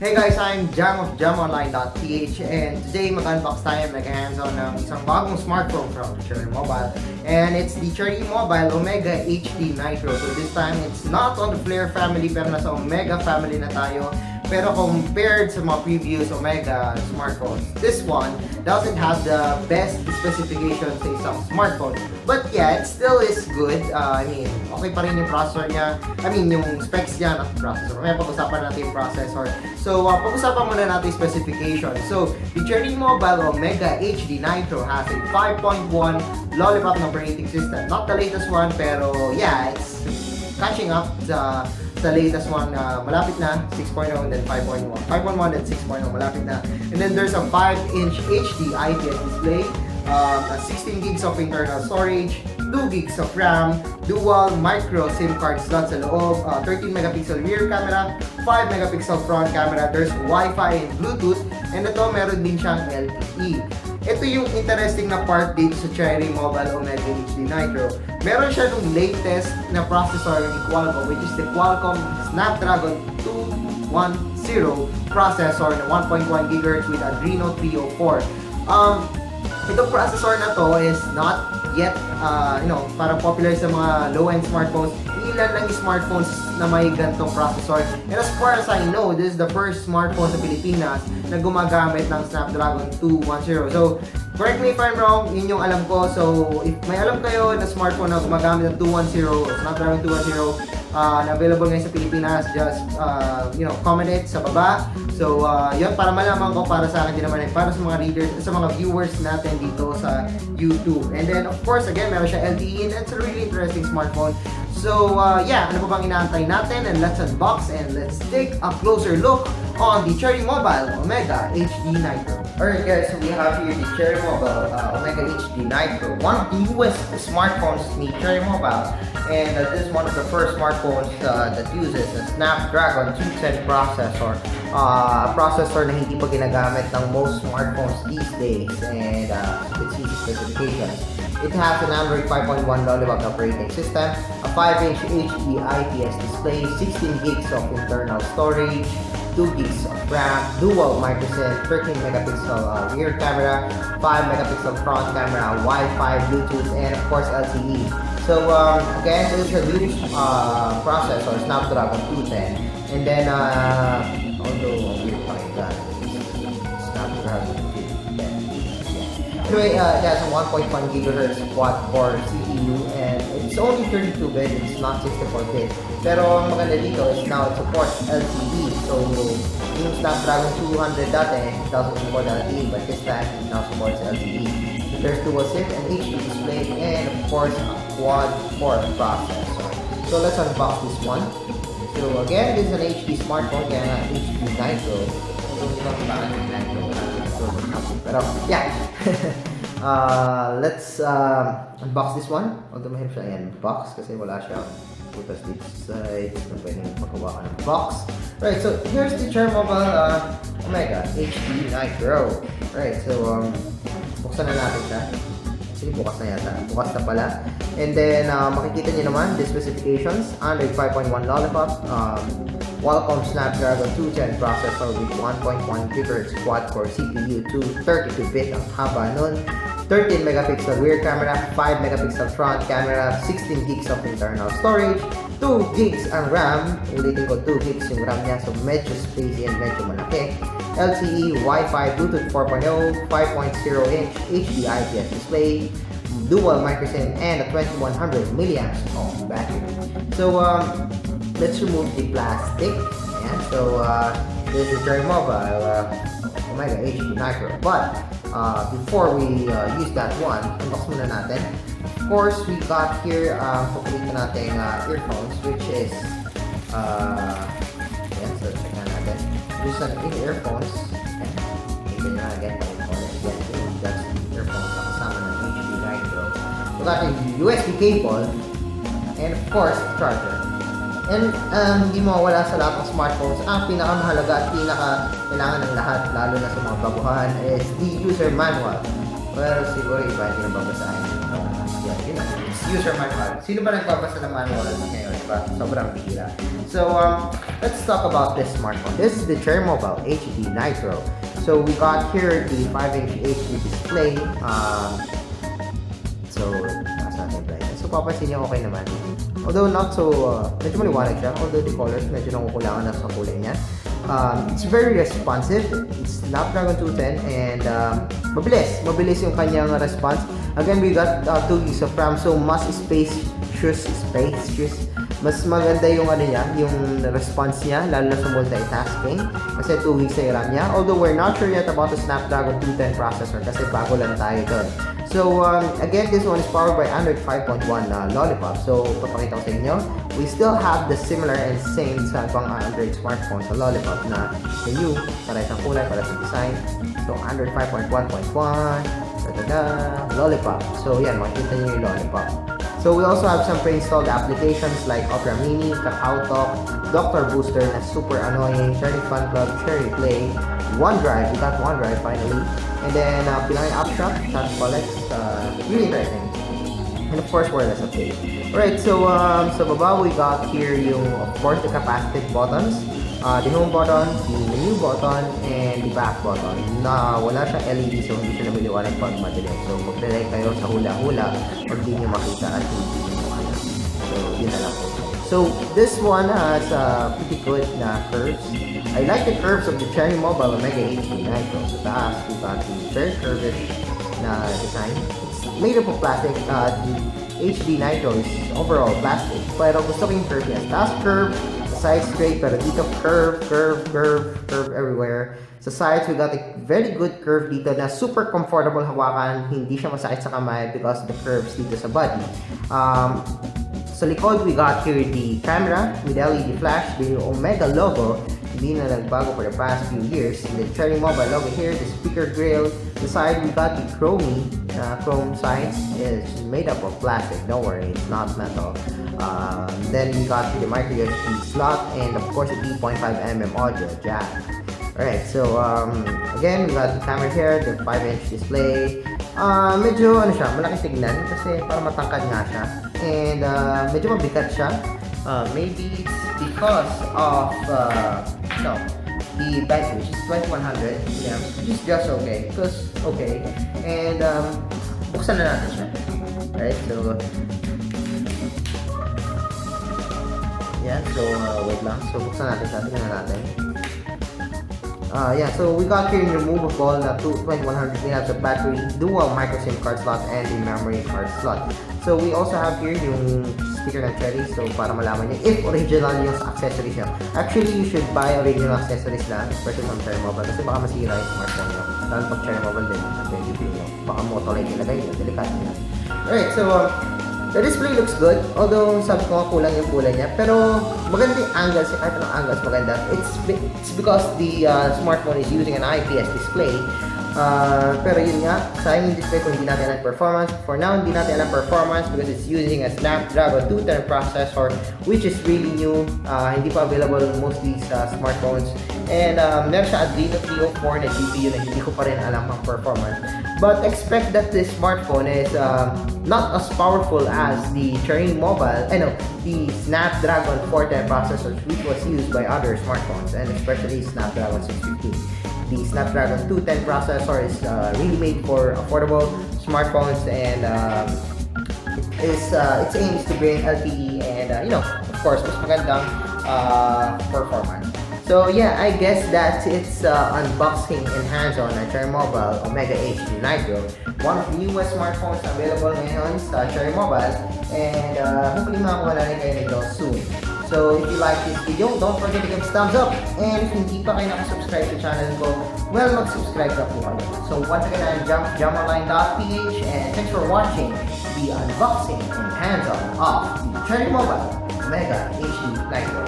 Hey guys, I'm Jam of jamonline.ph and today mag-unbox tayo, mag-hands-on ng isang bagong smartphone from Cherry Mobile, and it's the Cherry Mobile Omega HD Nitro. So this time, it's not on the Flare family pero nasa Omega family na tayo. Pero compared sa mga previous Omega smartphones, this one doesn't have the best specifications sa isang smartphone. But yeah, it still is good. Okay pa rin yung processor niya. Yung specs niya, not processor. May pag-usapan natin yung processor. So, pag-usapan muna natin yung specification. So, the Cherry Mobile Omega HD Nitro has a 5.1 Lollipop na operating system. Not the latest one, pero yeah, it's catching up sa latest one. Malapit na, 6.0 and then 5.1. 5.1 and 6.0, malapit na. And then there's a 5-inch HD IPS display, 16 gigs of internal storage, 2 gigs of RAM, dual micro SIM card slot sa loob, 13 megapixel rear camera, 5 megapixel front camera, there's Wi-Fi and Bluetooth, and ito meron din siyang LTE. Ito yung interesting na part dito sa Cherry Mobile Omega HD Nitro. Meron siya nung latest na processor ni Qualcomm, which is the Qualcomm Snapdragon 210 processor na 1.1 GHz with Adreno 304. Itong processor na to is not yet, parang popular sa mga low-end smartphones. Ilan lang yung smartphones na may ganitong processor. And as far as I know, this is the first smartphone sa Pilipinas na gumagamit ng Snapdragon 210. So, correct me if I'm wrong, yun yung alam ko. So, if may alam kayo na smartphone na gumagamit ng 210, Snapdragon 210, na available ngayon sa Pilipinas, just, comment it sa baba. So, yun, para malaman ko, para sa akin din naman, para sa mga readers, sa mga viewers natin dito sa YouTube. And then, of course, again, meron siya LTE, and it's a really interesting smartphone. So, ano pa bang inaantay natin? And let's unbox and let's take a closer look on the Cherry Mobile Omega HD Nitro. Alright guys, so we have here the Cherry Mobile Omega HD Nitro, one of the newest smartphones ni Cherry Mobile. And this is one of the first smartphones that uses a Snapdragon 210 processor. A processor na hindi pa ginagamit ng most smartphones these days, and its easy specifications. It has an Android 5.1 Lollipop operating system, a 5-inch HD IPS display, 16 gigs of internal storage, 2 gigs of RAM, dual micro SIM, 13 megapixel rear camera, 5 megapixel front camera, Wi-Fi, Bluetooth, and of course LTE. So again, this is a new processor, Snapdragon 210, and then although we'll find that Snapdragon 210. Anyway, it has a 1.1 GHz quad-core CPU, and it's only 32-bit, it's not 64-bit. Pero ang maganda dito is now it supports LTE. So, yung Snapdragon 200 dati, it doesn't support LTE, but this time it now supports LTE. So, there's dual SIM, an HD display, and of course, a quad-core processor. So, let's unbox this one. So, again, this is an HD smartphone, kaya nga HD Nitro. Pero, yeah. Let's unbox this one. Although mahirap siya i-unbox kasi wala siyang butas dito sa side na pwedeng makawa ka ng box. Right, so here's the Cherry Mobile Omega HD Nitro. Right, so buksan na natin siya. Actually, bukas na yata. Bukas na pala. And then, makikita niyo naman the specifications. Android 5.1 Lollipop, Qualcomm Snapdragon 210 processor with 1.1 GHz quad-core CPU, 32-bit ang haba nun, 13 megapixel rear camera, 5 megapixel front camera, 16 gigs of internal storage, 2 gigs ang RAM, ulitin ko 2 gigs yung RAM niya, so medyo spacey and medyo malaki, LTE, Wi-Fi, Bluetooth 4.0, 5.0-inch HD IPS display, dual micro SIM, and a 2100 mAh battery. So, let's remove the plastic. Ayan. So, this is Cherry Mobile Omega HD Nitro. But, before we use that one, unbox muna natin. Of course, we got here, pakulit na natin earphones, which is, ayan, so check na natin. This is an earphones. Ayan. Ito na again. Ayan, that's the earphones na kasama ng HD Nitro. We got a USB cable, and of course, charger. And hindi mawawala sa lahat ng smartphones, ang pinakamahalaga at kailangan ng lahat, lalo na sa mga baguhan, is the user manual. Well, siguro iba hindi na babasahin. Yeah, you know, it's user manual. Sino ba nagbabasa ng manual ngayon, diba? Sobrang bihira. So, let's talk about this smartphone. This is the Cherry Mobile HD Nitro. So, we got here the 5-inch HD display. So, nasa natin brightness. So, papansin niyo okay naman. Although not so, medyo maliwanag siya. Although the colors, medyo nakukulangan na sa kulay niya. It's very responsive. It's Snapdragon 210 and mabilis yung kanyang response. Again, we got 2 gigs of RAM, so mas spacious. Mas maganda yung ano niya, yung response niya, lalo na sa multitasking. Kasi 2 gigs yung RAM niya. Although we're not sure yet about the Snapdragon 210 processor kasi bago lang tayo doon. So, again, this one is powered by Android 5.1 Lollipop. So, papakita ko sa inyo, we still have the similar and same sa ibang Android smartphones sa Lollipop na new, parehas ang kulay, parehas ang design. So, Android 5.1.1, Lollipop. So, yan, makikita nyo yung Lollipop. So, we also have some pre-installed applications like Opera Mini, KakaoTalk, Dr. Booster na super annoying, Cherry Fun Club, Cherry Play, OneDrive, we got OneDrive finally, and then Pinay App Shop, Chat Collect, really interesting, and of course wireless update. Alright, so sa baba we got here yung, of course, the capacitive buttons, the home button, the menu button, and the back button na wala siyang LED, so hindi siya namiliwanag pag madilim. So magdalay kayo sa hula-hula pag di nyo makita at hindi nyo makita. So yun na lang po. So this one has pretty good na curves. I like the curves of the Cherry Mobile Omega HD Nitro. Sa taas, we got the very curvish na design. It's made up of plastic. The HD Nitro is overall plastic. Pero gusto ko yung curve niya. Taas curve, sa side straight, pero dito curve everywhere. Sa sides, we got a very good curve dito na super comfortable hawakan. Hindi siya masakit sa kamay because of the curves dito sa body. Sa likod, we got here the camera with LED flash, the Omega logo. Hindi na nagbago for the past few years. The Cherry Mobile logo here, the speaker grill. The side, we got the chrome sides. It's made up of plastic, don't worry, it's not metal. Then we got the micro USB slot and of course the 3.5mm audio jack. Alright, so again, we got the camera here, the 5-inch display. Medyo ano siya, malaki tignan kasi para matangkad nga siya. And medyo mabigat siya. Maybe it's because of the battery, which is 2100, yeah, which is just okay, because okay. And buksan na natin siya. Right, so yeah, so wait lang, so buksan natin siya, tingnan natin. Yeah, so we got here removable na 2100 mAh of battery, dual micro SIM card slot, and the memory card slot. So we also have here yung sticker ng Cherry, so para malaman niyo if original yung accessories niya. Actually, you should buy original accessories lang, especially from Cherry Mobile, kasi baka masira yung smartphone niyo. Lalo pag Cherry Mobile din, at yung niyo, baka motolite nilagay niyo, delikado niya. Alright, so the display looks good, although sabi ko nga kulang yung kulay niya, pero maganda yung angles, kahit anong angles maganda. It's because the smartphone is using an IPS display. Pero yun nga, sayang yung display kung hindi natin alam performance. For now, hindi natin alam performance because it's using a Snapdragon 210 processor, which is really new. Hindi pa available on most of these smartphones. And meron siya Adreno 304 na GPU na hindi ko pa rin alam ang performance. But expect that this smartphone is not as powerful as the Cherry Mobile, the Snapdragon 410 processor, which was used by other smartphones, and especially Snapdragon 615. The Snapdragon 210 processor is really made for affordable smartphones, and its aim is to bring LTE and of course, mas magandang performance. So yeah, I guess that's its unboxing and hands-on at Cherry Mobile Omega HD Nitro, one of the newest smartphones available ngayon sa Cherry Mobile, and hopefully makakuha na rin kayo nito soon. So if you like this video, don't forget to give us thumbs up, and if hindi pa kayo nakasubscribe sa channel ko, well, mag-subscribe na po kayo. So once again, I'm jamonline.ph, and thanks for watching the unboxing and hands-on of the Cherry Mobile Omega HD Nitro.